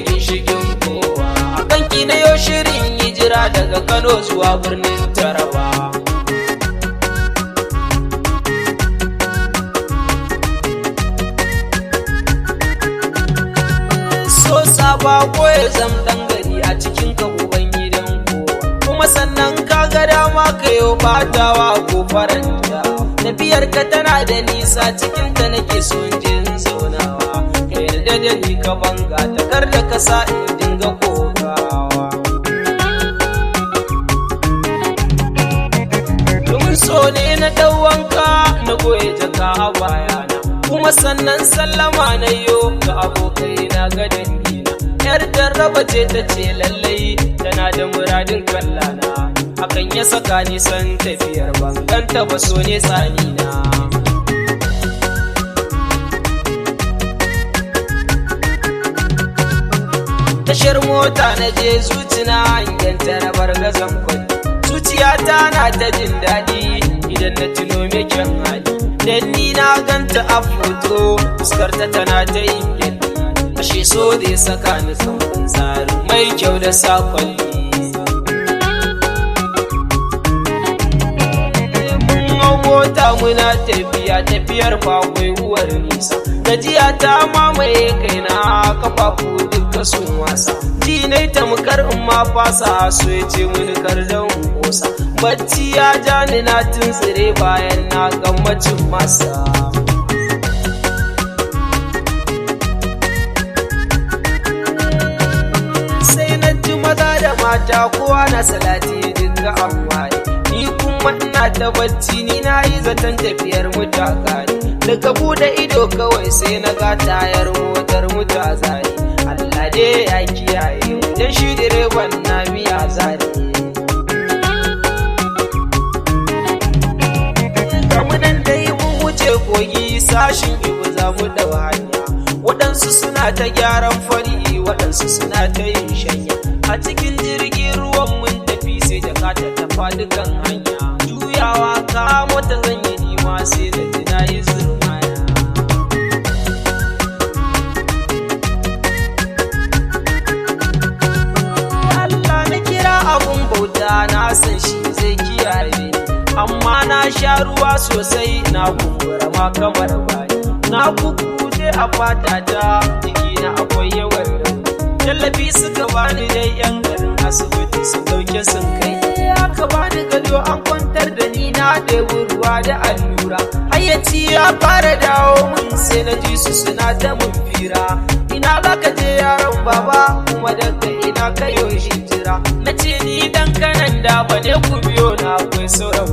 ginshikin kowa. A kanki na yau shirin hijira daga Kano zuwa birnin Taraba. So saba ko ya zam dan gari a cikin ka uban gidan kowa, kuma sannan ka ga dama ka yo batawa ko faranta. Tafiyar ka tana da nisa cikin ta nake son jin zaunawa, ka yarda da ni ka banga takar da ka sa in dinga kokawa. Domin so ne na ɗau wanka na goye jaka a bayana, kuma sannan sallama na yo ga abokai na ga dangina. Yar jarraba ce ta ce lallai tana da muradin kallana, hakan ya saka ni san tafiyar banganta ba so ne tsanina. Tashar mota na je zucina hangen tarabar gazan kwani, zuciyata na ta jin daɗi idan na tuno me kyan hali. Dan ni na ganta a foto fuskarta tana ta yin gyalli, ashe so zai saka ni tsawon tsari mai kyau da sakwalli. Mota muna tafiya tafiyar bakwai uwar nisa, gajiya ta mamaye kaina kafafu duka sun wasa. Ji nai tamkar in ma fasa so ya ce mini kar da kosa, bacci ya ja ni na tuntsire bayan na gammacin masa. Sai na ji maza da mata kowa na salati duka an waye, ni kuma ina ta bacci ni na yi zaton tafiyar mu ta kare. Daga bude ido kawai sai na ga tayar motar mu ta zare. Allah dai ya kiyaye mu dan shi direban na miya zare. Kamunan dai mun wuce kogi sashin ibu za mu dau hanya, waɗansu suna ta gyaran fari waɗansu suna ta yin shanya. A cikin jirgin ruwan mun tafi sai jaka ta tafa dukan hanya, juyawa ka mota zan yi nima sai da ji na yi zurmaya. Allah na kira abun bauta na san shi zai kiyaye, amma na sha ruwa sosai na kumbura ma kamar bayi. Na kukuje a fatata jikina akwai yawan rauni, tallafi suka bani dai yan garin asibiti su dauke sun kai. Aka bani gado an kwantar da ni na ɗebi ruwa da allura, hayyaci ya fara dawo mun sai na ji su suna ta mun fira. Ina za ka je yaron baba kuma daga ina ka yo hijira, na ce ni dan kanan da ba ne ku biyo na akwai sauran